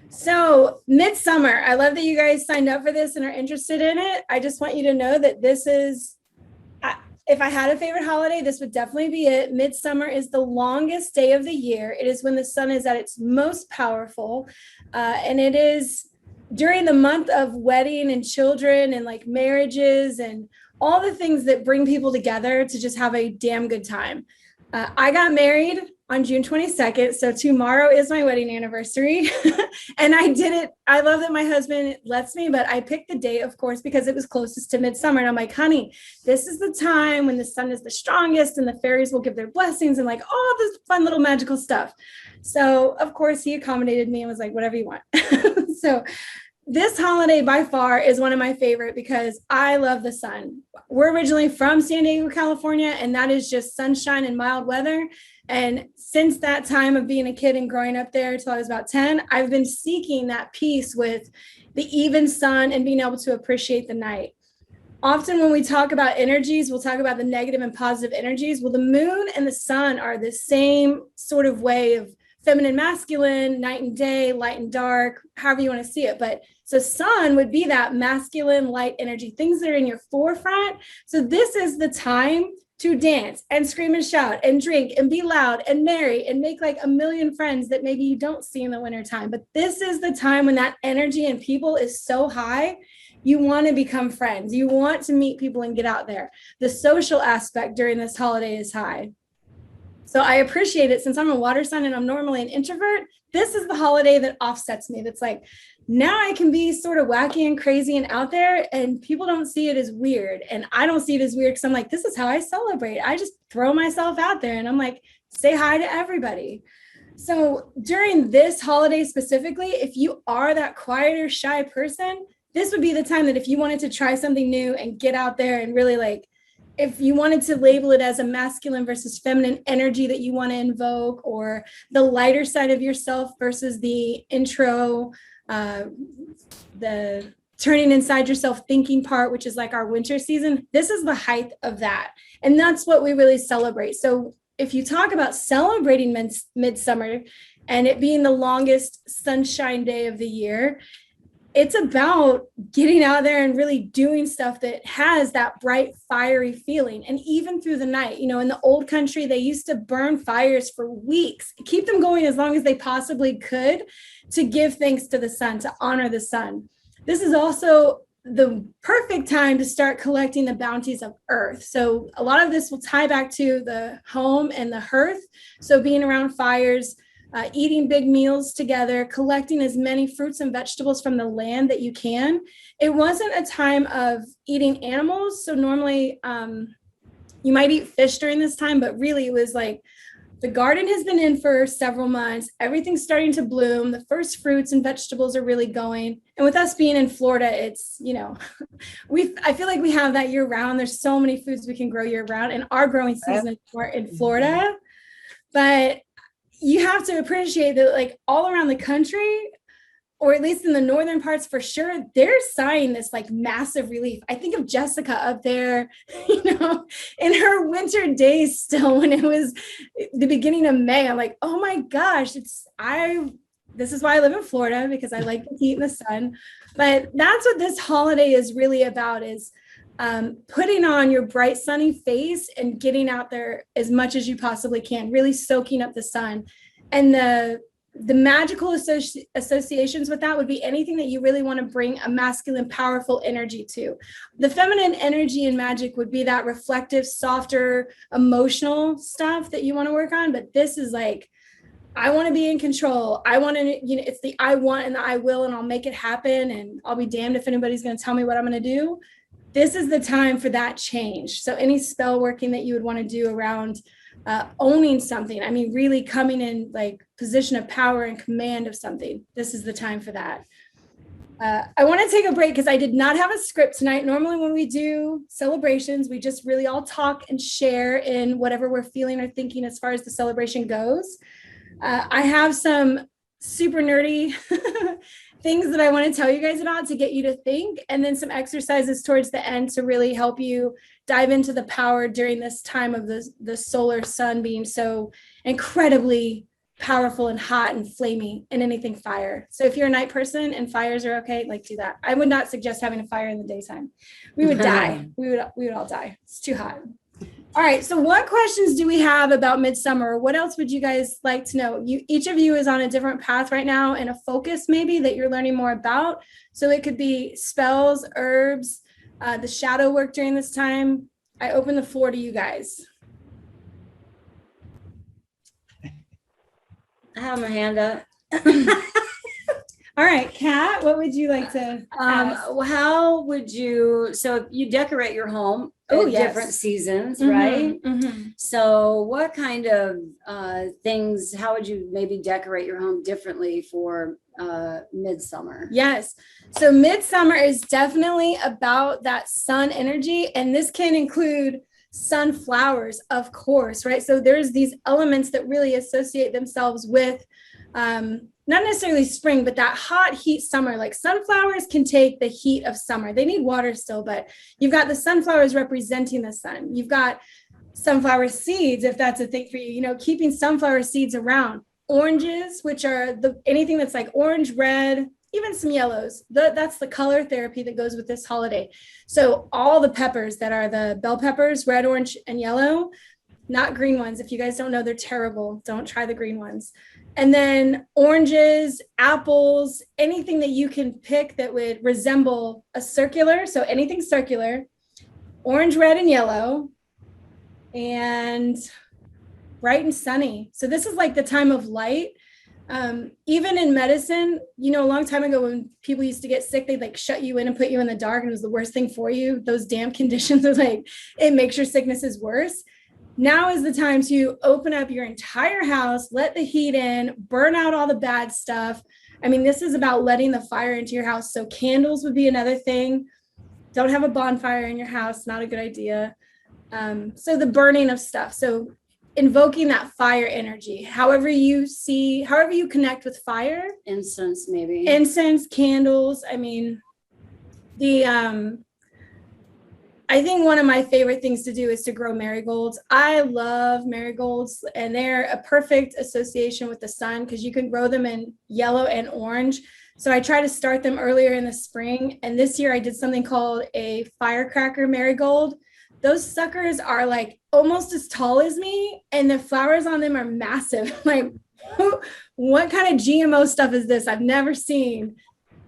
So, Midsummer, I love that you guys signed up for this and are interested in it. I just want you to know that if I had a favorite holiday, this would definitely be it. Midsummer is the longest day of the year. It is when the sun is at its most powerful. And it is during the month of wedding and children and like marriages and all the things that bring people together to just have a damn good time. I got married on June 22nd. So tomorrow is my wedding anniversary. And I did it. I love that my husband lets me, but I picked the date, of course, because it was closest to midsummer. And I'm like, honey, this is the time when the sun is the strongest and the fairies will give their blessings and like all this fun little magical stuff. So, of course, he accommodated me and was like, whatever you want. So this holiday by far is one of my favorite because I love the sun. We're originally from San Diego, California, and that is just sunshine and mild weather. And since that time of being a kid and growing up there till I was about 10, I've been seeking that peace with the even sun and being able to appreciate the night. Often when we talk about energies, we'll talk about the negative and positive energies. Well, the moon and the sun are the same sort of way of feminine, masculine, night and day, light and dark, however you want to see it. But so sun would be that masculine light energy, things that are in your forefront. So this is the time to dance and scream and shout and drink and be loud and merry and make like a million friends that maybe you don't see in the wintertime. But this is the time when that energy and people is so high. You want to become friends. You want to meet people and get out there. The social aspect during this holiday is high. So I appreciate it since I'm a water sign and I'm normally an introvert. This is the holiday that offsets me. That's like, now I can be sort of wacky and crazy and out there and people don't see it as weird. And I don't see it as weird because I'm like, this is how I celebrate. I just throw myself out there and I'm like, say hi to everybody. So during this holiday specifically, if you are that quieter, shy person, this would be the time that if you wanted to try something new and get out there and really like, if you wanted to label it as a masculine versus feminine energy that you want to invoke, or the lighter side of yourself versus the intro, the turning inside yourself thinking part, which is like our winter season, this is the height of that. And that's what we really celebrate. So if you talk about celebrating midsummer and it being the longest sunshine day of the year, it's about getting out there and really doing stuff that has that bright, fiery feeling. And even through the night, you know, in the old country, they used to burn fires for weeks, keep them going as long as they possibly could to give thanks to the sun, to honor the sun. This is also the perfect time to start collecting the bounties of earth. So a lot of this will tie back to the home and the hearth. So being around fires, eating big meals together, collecting as many fruits and vegetables from the land that you can. It wasn't a time of eating animals. So normally you might eat fish during this time, but really it was like the garden has been in for several months. Everything's starting to bloom. The first fruits and vegetables are really going. And with us being in Florida, it's, you know, I feel like we have that year round. There's so many foods we can grow year round, and our growing season is more in Florida. But you have to appreciate that, like all around the country, or at least in the northern parts for sure, they're sighing this like massive relief. I think of Jessica up there, you know, in her winter days still when it was the beginning of May. I'm like, oh my gosh, this is why I live in Florida, because I like the heat and the sun. But that's what this holiday is really about, is putting on your bright sunny face and getting out there as much as you possibly can, really soaking up the sun. And the magical associations with that would be anything that you really want to bring a masculine, powerful energy to. The feminine energy in magic would be that reflective, softer, emotional stuff that you want to work on. But this is like, I want to be in control. I want to, you know, it's the I want and the I will, and I'll make it happen. And I'll be damned if anybody's going to tell me what I'm going to do. This is the time for that change. So any spell working that you would want to do around owning something, I mean, really coming in like position of power and command of something, this is the time for that. I want to take a break because I did not have a script tonight. Normally when we do celebrations, we just really all talk and share in whatever we're feeling or thinking as far as the celebration goes. I have some super nerdy things that I want to tell you guys about to get you to think, and then some exercises towards the end to really help you dive into the power during this time of the solar sun being so incredibly powerful and hot and flamey and anything fire. So if you're a night person and fires are okay, like do that. I would not suggest having a fire in the daytime. We would die. We would all die. It's too hot. All right. So what questions do we have about Midsummer? What else would you guys like to know? Each of you is on a different path right now and a focus maybe that you're learning more about. So it could be spells, herbs, the shadow work during this time. I open the floor to you guys. I have my hand up. All right, Kat, what would you like to ask? How would you, so you decorate your home at different seasons, right? Mm-hmm. So what kind of things, how would you maybe decorate your home differently for Midsummer? Yes. So Midsummer is definitely about that sun energy, and this can include sunflowers, of course, right? So there's these elements that really associate themselves with not necessarily spring, but that hot heat summer. Like sunflowers can take the heat of summer. They need water still, but you've got the sunflowers representing the sun. You've got sunflower seeds, if that's a thing for you, keeping sunflower seeds around. Oranges, which are anything that's like orange, red, even some yellows. That's the color therapy that goes with this holiday. So all the peppers that are the bell peppers, red, orange, and yellow, not green ones. If you guys don't know, they're terrible. Don't try the green ones. And then oranges, apples, anything that you can pick that would resemble a circular. So anything circular, orange, red, and yellow, and bright and sunny. So this is like the time of light. Even in medicine, a long time ago when people used to get sick, they'd like shut you in and put you in the dark, and it was the worst thing for you. Those damp conditions are like, it makes your sicknesses worse. Now is the time to open up your entire house, let the heat in, burn out all the bad stuff. I mean, this is about letting the fire into your house. So candles would be another thing. Don't have a bonfire in your house, not a good idea. So the burning of stuff. So invoking that fire energy, however you connect with fire. Incense, maybe. Incense, candles. I mean, I think one of my favorite things to do is to grow marigolds. I love marigolds, and they're a perfect association with the sun because you can grow them in yellow and orange. So I try to start them earlier in the spring. And this year I did something called a firecracker marigold. Those suckers are like almost as tall as me, and the flowers on them are massive. Like, what kind of GMO stuff is this? I've never seen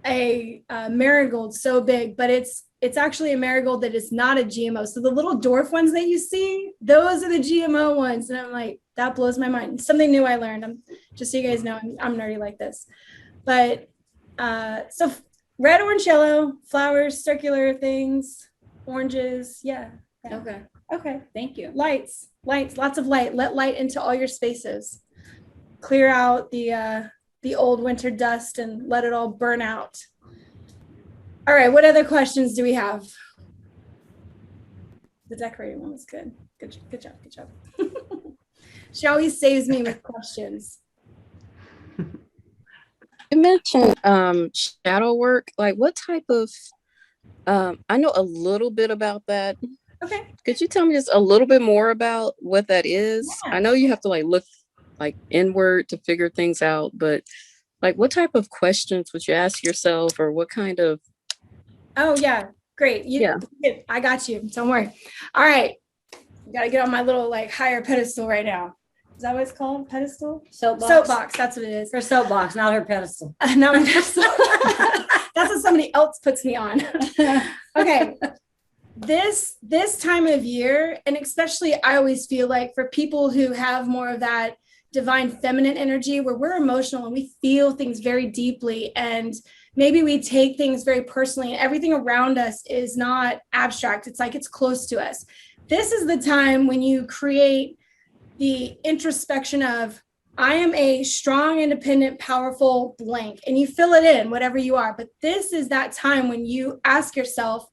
a marigold so big, but it's actually a marigold that is not a GMO. So the little dwarf ones that you see, those are the GMO ones. And I'm like, that blows my mind. Something new I learned. Just so you guys know, I'm nerdy like this. But so red, orange, yellow, flowers, circular things, oranges. Yeah. Okay. Thank you. Lights, lots of light. Let light into all your spaces. Clear out the old winter dust and let it all burn out. All right, what other questions do we have? The decorating one was good. Good job. She always saves me with questions. You mentioned shadow work. Like, what type of, I know a little bit about that. Okay. Could you tell me just a little bit more about what that is? Yeah. I know you have to look inward to figure things out, but what type of questions would you ask yourself, or what kind of? Oh yeah, great. I got you. Don't worry. All right, got to get on my little higher pedestal right now. Is that what it's called? Pedestal? Soapbox. That's what it is. Her soapbox, not her pedestal. Not my pedestal. That's what somebody else puts me on. Okay. This time of year, and especially I always feel like for people who have more of that divine feminine energy where we're emotional and we feel things very deeply, and maybe we take things very personally, and everything around us is not abstract. It's it's close to us. This is the time when you create the introspection of, I am a strong, independent, powerful blank, and you fill it in, whatever you are. But this is that time when you ask yourself,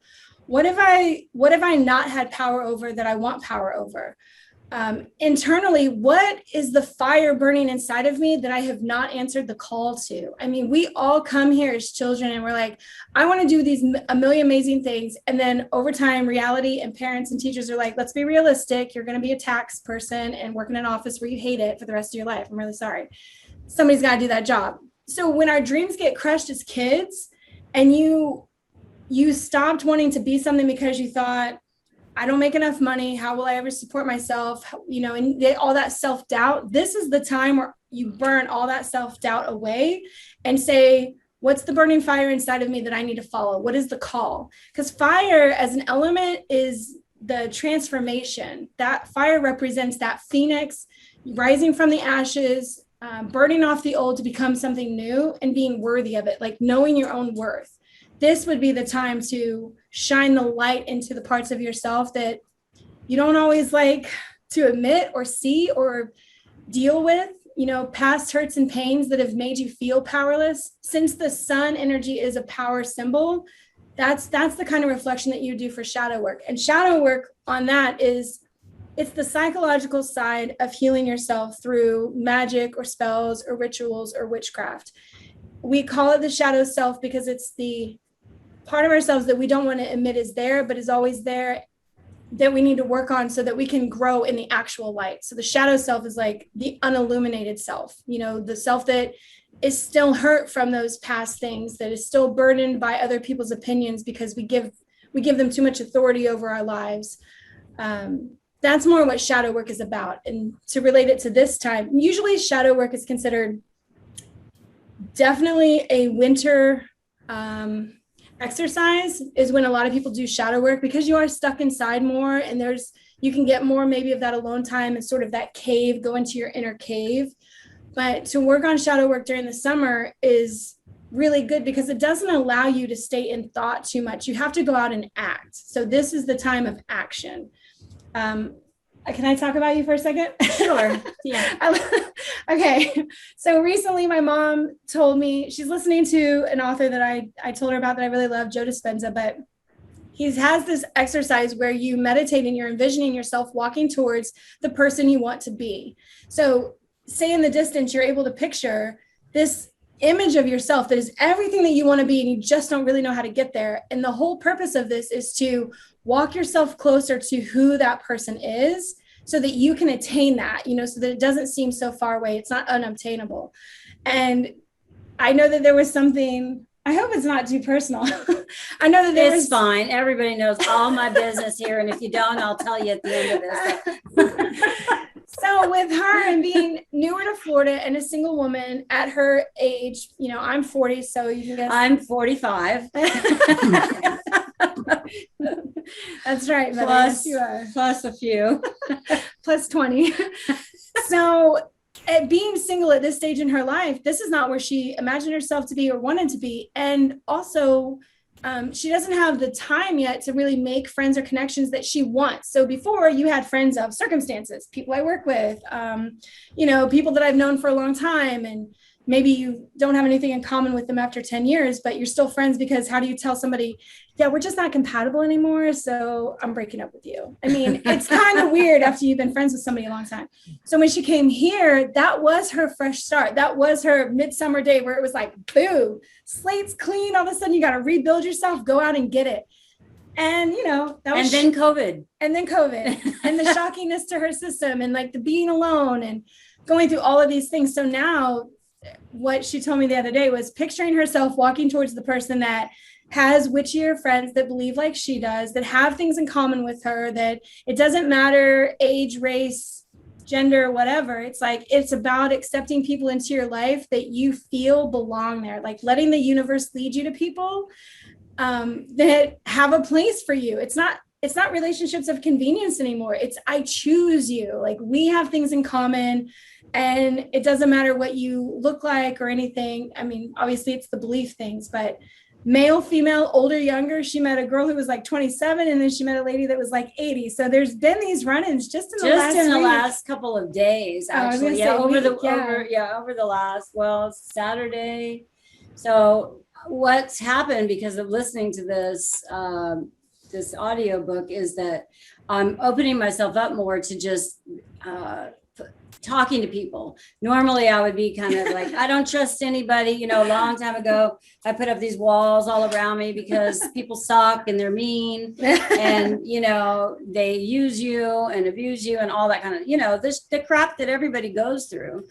what have I not had power over that I want power over? internally, what is the fire burning inside of me that I have not answered the call to? I mean, we all come here as children and we're like, I want to do a million amazing things. And then over time, reality and parents and teachers are like, let's be realistic. You're going to be a tax person and work in an office where you hate it for the rest of your life. I'm really sorry. Somebody's got to do that job. So when our dreams get crushed as kids and you stopped wanting to be something because you thought, I don't make enough money. How will I ever support myself? And all that self-doubt. This is the time where you burn all that self-doubt away and say, what's the burning fire inside of me that I need to follow? What is the call? Because fire as an element is the transformation. That fire represents that phoenix rising from the ashes, burning off the old to become something new and being worthy of it, like knowing your own worth. This would be the time to shine the light into the parts of yourself that you don't always like to admit or see or deal with, past hurts and pains that have made you feel powerless. Since the sun energy is a power symbol, that's the kind of reflection that you do for shadow work. And shadow work on that it's the psychological side of healing yourself through magic or spells or rituals or witchcraft. We call it the shadow self because it's the part of ourselves that we don't want to admit is there, but is always there, that we need to work on so that we can grow in the actual light. So the shadow self is like the unilluminated self, the self that is still hurt from those past things, that is still burdened by other people's opinions because we give them too much authority over our lives. That's more what shadow work is about. And to relate it to this time, usually shadow work is considered definitely a winter exercise is when a lot of people do shadow work because you are stuck inside more and you can get more maybe of that alone time and sort of that cave, go into your inner cave. But to work on shadow work during the summer is really good because it doesn't allow you to stay in thought too much. You have to go out and act. So this is the time of action. Can I talk about you for a second? Sure. Yeah. Okay. So recently my mom told me, she's listening to an author that I told her about that I really love, Joe Dispenza, but he has this exercise where you meditate and you're envisioning yourself walking towards the person you want to be. So say in the distance, you're able to picture this image of yourself that is everything that you want to be and you just don't really know how to get there. And the whole purpose of this is to walk yourself closer to who that person is so that you can attain that, so that it doesn't seem so far away. It's not unobtainable. And I know that there was something, I hope it's not too personal. I know that it's fine. Everybody knows all my business here. And if you don't, I'll tell you at the end of this. So with her and being newer to Florida and a single woman at her age, I'm 40, so you can guess. I'm 45. That's right. Plus, you are. Plus a few. Plus 20. So being single at this stage in her life, this is not where she imagined herself to be or wanted to be. And also, she doesn't have the time yet to really make friends or connections that she wants. So before, you had friends of circumstances, people I work with, people that I've known for a long time, and maybe you don't have anything in common with them after 10 years, but you're still friends because how do you tell somebody, yeah, we're just not compatible anymore, so I'm breaking up with you? I mean, it's kind of weird after you've been friends with somebody a long time. So when she came here, that was her fresh start. That was her midsummer day where it was like, boom, slate's clean. All of a sudden you got to rebuild yourself, go out and get it. And, that was. And then COVID. And the shockingness to her system and like the being alone and going through all of these things. So now what she told me the other day was picturing herself walking towards the person that has witchier friends that believe like she does, that have things in common with her, that it doesn't matter age, race, gender, whatever. It's like, it's about accepting people into your life that you feel belong there, like letting the universe lead you to people that have a place for you. It's not relationships of convenience anymore. It's I choose you. Like we have things in common and it doesn't matter what you look like or anything. I mean, obviously it's the belief things, but male, female, older, younger. She met a girl who was like 27 and then she met a lady that was like 80. So there's been these run-ins just in the last couple of days, actually. Over the last, Saturday. So what's happened because of listening to this, this audiobook is that I'm opening myself up more to just talking to people. Normally I would be kind of like, I don't trust anybody. You know, a long time ago, I put up these walls all around me because people suck and they're mean and, you know, they use you and abuse you and all that kind of, you know, the crap that everybody goes through.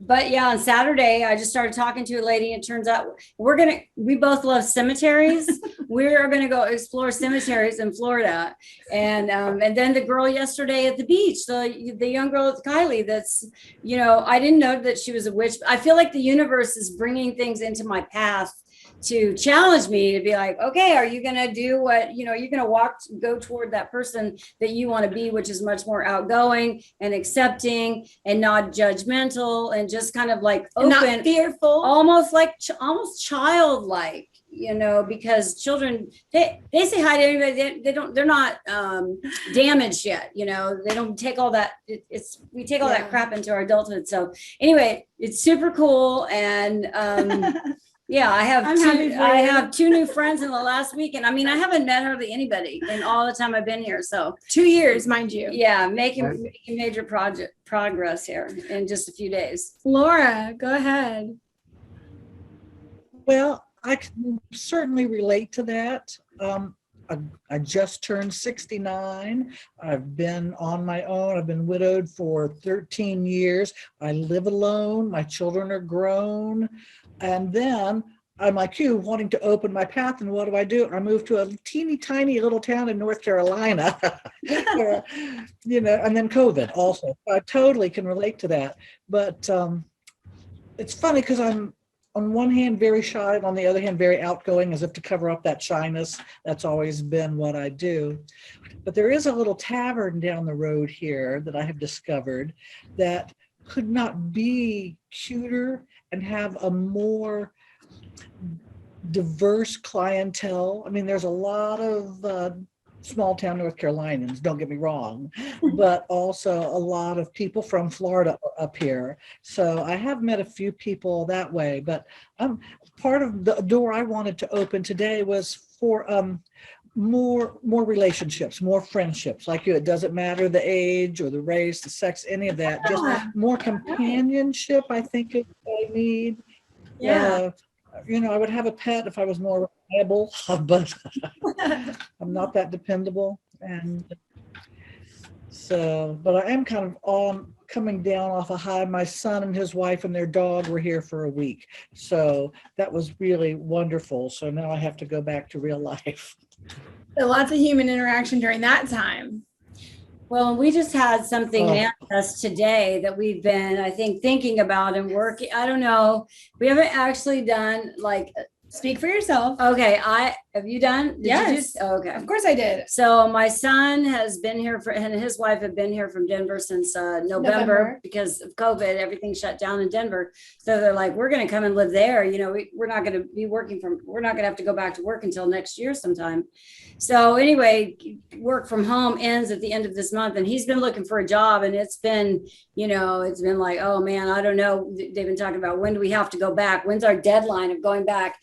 But yeah, on Saturday, I just started talking to a lady. It turns out we both love cemeteries. We're going to go explore cemeteries in Florida. And then the girl yesterday at the beach, the young girl, Kylie, that's, you know, I didn't know that she was a witch. I feel like the universe is bringing things into my path to challenge me to be like, okay, are you going to do what, you know, you're going to go toward that person that you want to be, which is much more outgoing and accepting and not judgmental and just kind of like open, not fearful, almost like almost childlike, you know, because children, they say hi to everybody. They're not damaged yet. You know, they don't take all that. We take all that crap into our adulthood. So anyway, it's super cool. And, yeah, I have two new friends in the last week. And I mean, I haven't met hardly anybody in all the time I've been here. So 2 years, mind you. Yeah, making major progress here in just a few days. Laura, go ahead. Well, I can certainly relate to that. I just turned 69. I've been on my own. I've been widowed for 13 years. I live alone. My children are grown. And then I'm like you, wanting to open my path. And what do? I moved to a teeny tiny little town in North Carolina, you know, and then COVID also. I totally can relate to that. But it's funny because I'm on one hand very shy, and on the other hand very outgoing, as if to cover up that shyness. That's always been what I do. But there is a little tavern down the road here that I have discovered that could not be cuter and have a more diverse clientele. I mean, there's a lot of small town North Carolinians, don't get me wrong, but also a lot of people from Florida up here. So I have met a few people that way, but part of the door I wanted to open today was for more relationships, more friendships. Like you, it doesn't matter the age or the race, the sex, any of that. Just more companionship, I think, is what I need. Yeah. You know, I would have a pet if I was more reliable, but I'm not that dependable. And so, but I am kind of coming down off a high. My son and his wife and their dog were here for a week. So that was really wonderful. So now I have to go back to real life. So lots of human interaction during that time. Well, we just had something manifest today that we've been, I think, thinking about and working. I don't know. We haven't actually done like. Speak for yourself. Okay. Have you done? Yes. Okay. Of course I did. So my son has been here and his wife have been here from Denver since November because of COVID. Everything shut down in Denver. So they're like, we're going to come and live there. You know, we're not going to be we're not going to have to go back to work until next year sometime. So anyway, work from home ends at the end of this month, and he's been looking for a job, and it's been like, oh man, I don't know. They've been talking about, when do we have to go back? When's our deadline of going back?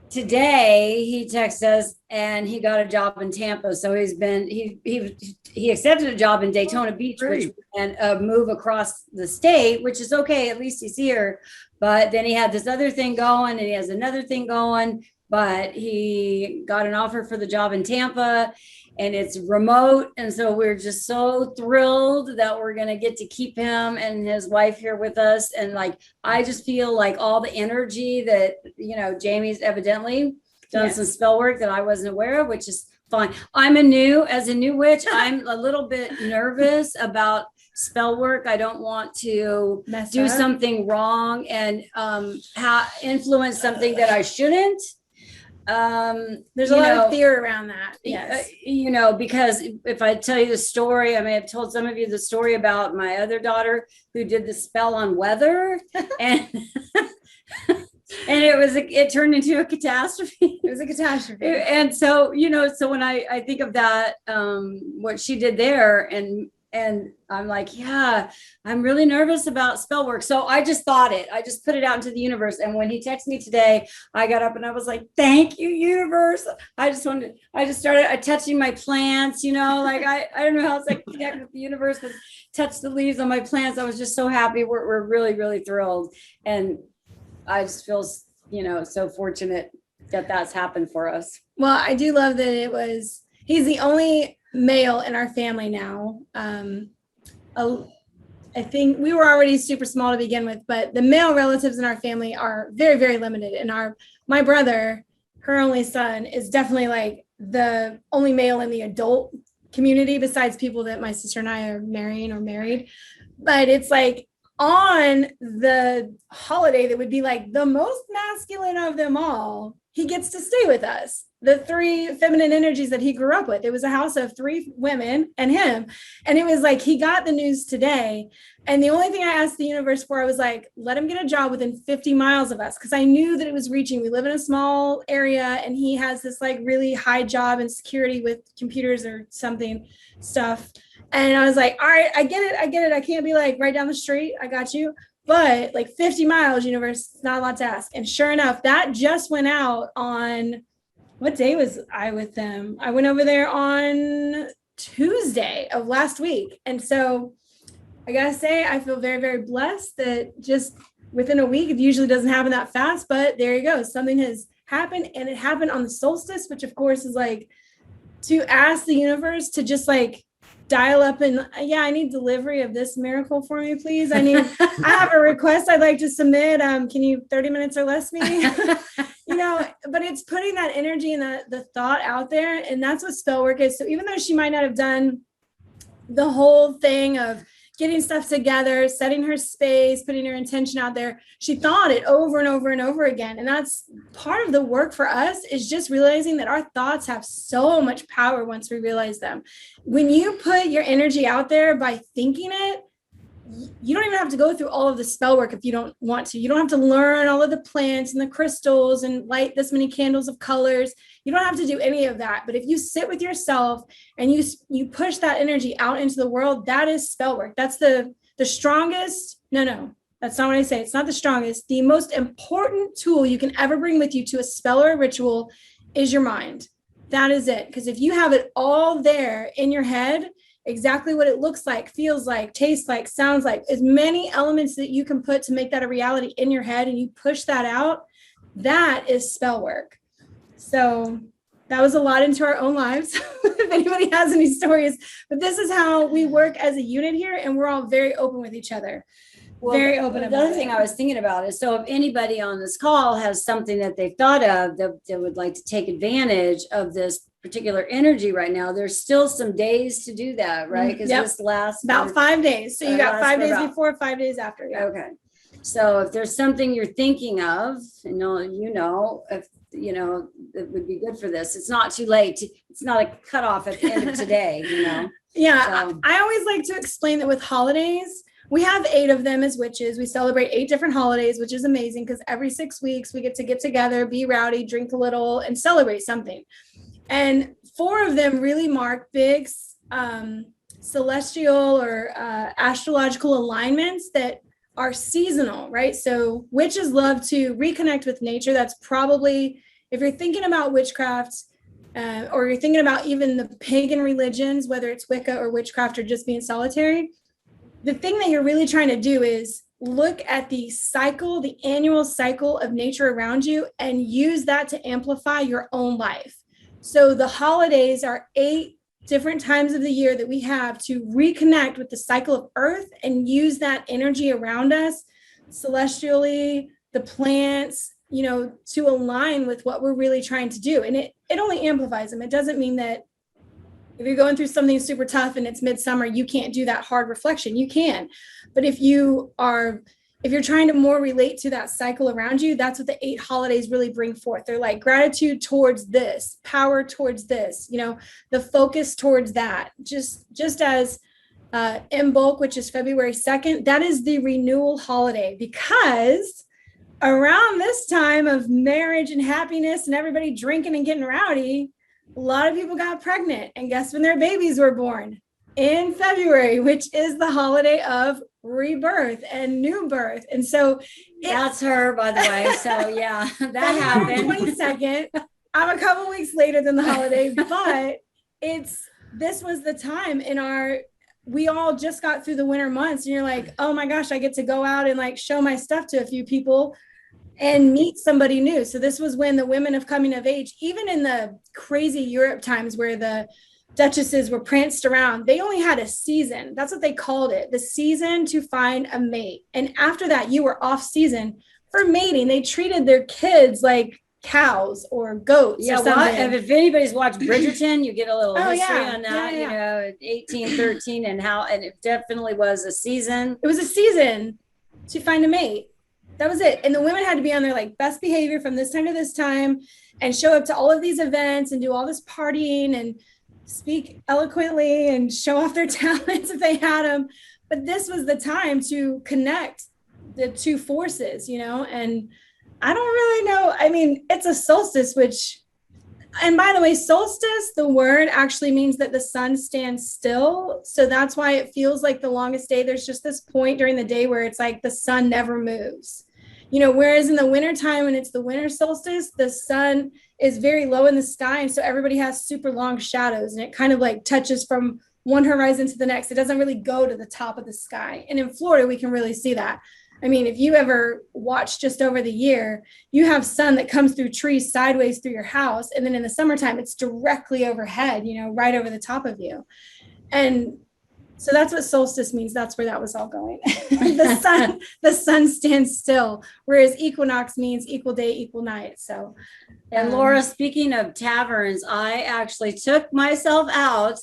Today he texted us and he got a job in Tampa. So he accepted a job in Daytona Beach, and move across the state, which is okay. At least he's here. But then he had this other thing going, and he has another thing going, but he got an offer for the job in Tampa, and it's remote. And so we're just so thrilled that we're going to get to keep him and his wife here with us. And like, I just feel like all the energy that, you know, Jamie's evidently done some spell work that I wasn't aware of, which is fine. As a new witch, I'm a little bit nervous about spell work. I don't want to do something wrong and influence something that I shouldn't. There's a lot of fear around that. Yes. You know, because if I tell you the story, I may have told some of you the story about my other daughter who did the spell on weather, and and it turned into a catastrophe. It was a catastrophe. And so, you know, so when I think of that, what she did there, and And I'm like, yeah, I'm really nervous about spell work. So I just put it out into the universe. And when he texted me today, I got up and I was like, thank you, universe. I just started touching my plants, like I don't know how else I can connect with the universe, but touch the leaves on my plants. I was just so happy. We're really, really thrilled. And I just feel, so fortunate that that's happened for us. Well, I do love that he's the only male in our family now. I think we were already super small to begin with, but the male relatives in our family are very, very limited. And my brother, her only son, is definitely like the only male in the adult community besides people that my sister and I are marrying or married. But it's like on the holiday that would be like the most masculine of them all, he gets to stay with us. The 3 feminine energies that he grew up with. It was a house of 3 women and him. And it was like, he got the news today. And the only thing I asked the universe for, I was like, let him get a job within 50 miles of us. Cause I knew that it was reaching. We live in a small area and he has this like really high job and security with computers or something stuff. And I was like, all right, I get it. I can't be like right down the street. I got you. But like 50 miles, universe, not a lot to ask. And sure enough, that just went out on, what day was I with them? I went over there on Tuesday of last week. And so I gotta say, I feel very, very blessed that just within a week, it usually doesn't happen that fast, but there you go. Something has happened, and it happened on the solstice, which of course is like to ask the universe to just like dial up and I need delivery of this miracle for me, please. I have a request I'd like to submit. Can you 30 minutes or less maybe? But it's putting that energy and the thought out there. And that's what spell work is. So even though she might not have done the whole thing of getting stuff together, setting her space, putting her intention out there, she thought it over and over and over again. And that's part of the work for us, is just realizing that our thoughts have so much power once we realize them. When you put your energy out there by thinking it, you don't even have to go through all of the spell work if you don't want to. You don't have to learn all of the plants and the crystals and light this many candles of colors. You don't have to do any of that. But if you sit with yourself and you push that energy out into the world, that is spell work. That's the strongest. No, that's not what I say. It's not the strongest. The most important tool you can ever bring with you to a spell or a ritual is your mind. That is it. Because if you have it all there in your head, exactly what it looks like, feels like, tastes like, sounds like, as many elements that you can put to make that a reality in your head, and you push that out, that is spell work. So that was a lot into our own lives. If anybody has any stories, but this is how we work as a unit here, and we're all very open with each other. Well, very open. The other thing I was thinking about is, so if anybody on this call has something that they've thought of that would like to take advantage of this particular energy right now, there's still some days to do that, right? Because this lasts about 5 days. So you got 5 days before, 5 days after. Yeah. Okay. So if there's something you're thinking of, if that would be good for this, it's not too late. It's not a cutoff at the end of today, Yeah. So. I always like to explain that with holidays, we have 8 of them as witches. We celebrate 8 different holidays, which is amazing because every 6 weeks we get together, be rowdy, drink a little, and celebrate something. And 4 of them really mark big celestial or astrological alignments that are seasonal, right? So witches love to reconnect with nature. That's probably, if you're thinking about witchcraft, or you're thinking about even the pagan religions, whether it's Wicca or witchcraft or just being solitary, the thing that you're really trying to do is look at the cycle, the annual cycle of nature around you, and use that to amplify your own life. So the holidays are 8 different times of the year that we have to reconnect with the cycle of Earth and use that energy around us, celestially, the plants, to align with what we're really trying to do. And it only amplifies them. It doesn't mean that if you're going through something super tough and it's midsummer, you can't do that hard reflection. You can. But if you're trying to more relate to that cycle around you, that's what the 8 holidays really bring forth. They're like gratitude towards this, power towards this, the focus towards that. Just as Imbolc, which is February 2nd, that is the renewal holiday, because around this time of marriage and happiness and everybody drinking and getting rowdy, a lot of people got pregnant, and guess when their babies were born? in February, which is the holiday of rebirth and new birth. And so that's her, by the way. So yeah, that happened. 22nd. I'm a couple weeks later than the holiday, but this was the time we all just got through the winter months, and you're like, oh my gosh, I get to go out and like show my stuff to a few people and meet somebody new. So this was when the women of coming of age, even in the crazy Europe times where the duchesses were pranced around, they only had a season. That's what they called it, the season to find a mate. And after that, you were off season for mating. They treated their kids like cows or goats. Yeah, or something. if anybody's watched Bridgerton, you get a little history yeah. on that. Yeah. You know, 1813 and it definitely was a season. It was a season to find a mate. That was it. And the women had to be on their like best behavior from this time to this time and show up to all of these events and do all this partying and speak eloquently and show off their talents if they had them. But this was the time to connect the two forces, you know, and I don't really know. I mean, it's a solstice, and by the way, solstice, the word actually means that the sun stands still. So that's why it feels like the longest day. There's just this point during the day where it's like the sun never moves, you know, whereas in the wintertime, when it's the winter solstice, the sun is very low in the sky. And so everybody has super long shadows, and it kind of like touches from one horizon to the next. It doesn't really go to the top of the sky. And in Florida, we can really see that. I mean, if you ever watch just over the year, you have sun that comes through trees sideways through your house. And then in the summertime, it's directly overhead, you know, right over the top of you. And so that's what solstice means. That's where that was all going. the sun stands still, whereas equinox means equal day, equal night. So, and Laura, speaking of taverns, I actually took myself out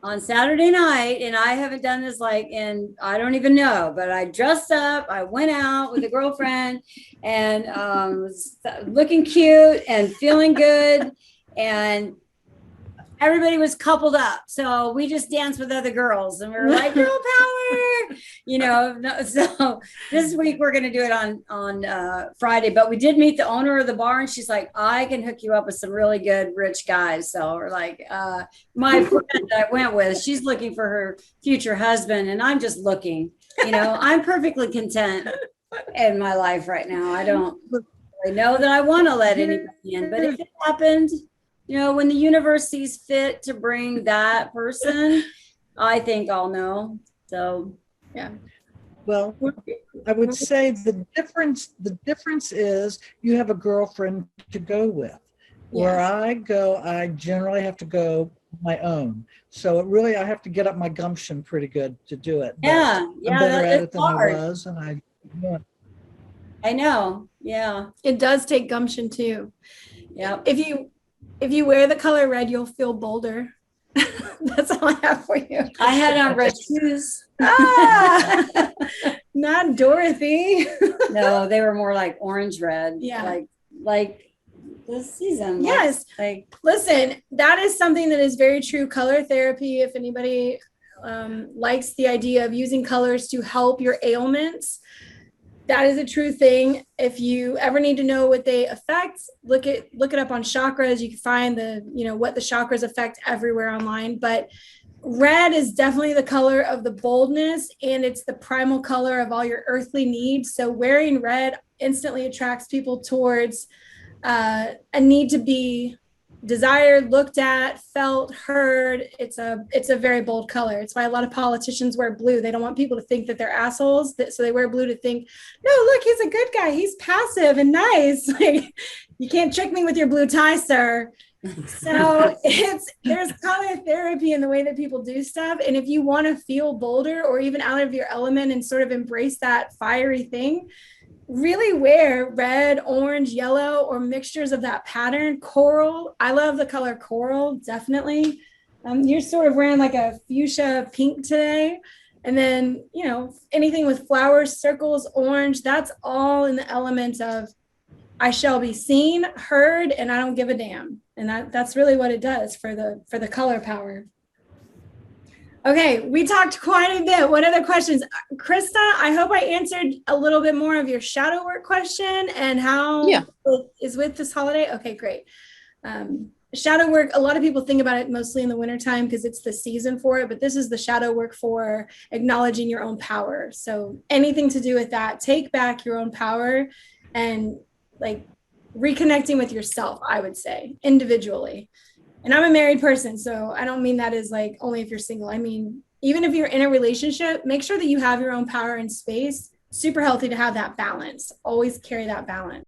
on Saturday night, and I haven't done this like in, I don't even know, but I dressed up, I went out with a girlfriend and was looking cute and feeling good, and everybody was coupled up. So we just danced with other girls and we were like, girl power, you know. So this week we're going to do it on Friday, but we did meet the owner of the bar, and she's like, I can hook you up with some really good rich guys. So we're like, my friend that I went with, she's looking for her future husband, and I'm just looking, you know, I'm perfectly content in my life right now. I don't really know that I want to let anybody in, but if it happened, you know, when the universe sees fit to bring that person, I think I'll know. So, yeah. Well, I would say the difference is you have a girlfriend to go with. Yeah. Where I go, I generally have to go my own. So it really, I have to get up my gumption pretty good to do it. Yeah. I'm better at it than hard. I was, and I know. Yeah. It does take gumption too. Yeah. If you wear the color red, you'll feel bolder. That's all I have for you. I had on red shoes. Not Dorothy. No, they were more like orange red. Yeah. Like this season. Yes. Listen, that is something that is very true. Color therapy, if anybody likes the idea of using colors to help your ailments, that is a true thing. If you ever need to know what they affect, look it up on chakras. You can find what the chakras affect everywhere online. But red is definitely the color of the boldness, and it's the primal color of all your earthly needs. So wearing red instantly attracts people towards a need to be desired, looked at, felt, heard. It's a very bold color. It's why a lot of politicians wear blue. They don't want people to think that they're assholes, so they wear blue to think, no, look, he's a good guy. He's passive and nice. Like, you can't trick me with your blue tie, sir. So there's color therapy in the way that people do stuff. And if you want to feel bolder or even out of your element and sort of embrace that fiery thing, really wear red, orange, yellow, or mixtures of that pattern. Coral. I love the color coral, definitely. You're sort of wearing like a fuchsia pink today. And then, anything with flowers, circles, orange, that's all in the element of I shall be seen, heard, and I don't give a damn. And that's really what it does for the color power. Okay, we talked quite a bit. What other questions? Krista, I hope I answered a little bit more of your shadow work question and how it is with this holiday. Okay, great. shadow work, a lot of people think about it mostly in the wintertime because it's the season for it, but this is the shadow work for acknowledging your own power. So anything to do with that, take back your own power and like reconnecting with yourself, I would say, individually. And I'm a married person, so I don't mean that as like only if you're single. I mean, even if you're in a relationship, make sure that you have your own power and space. Super healthy to have that balance. Always carry that balance.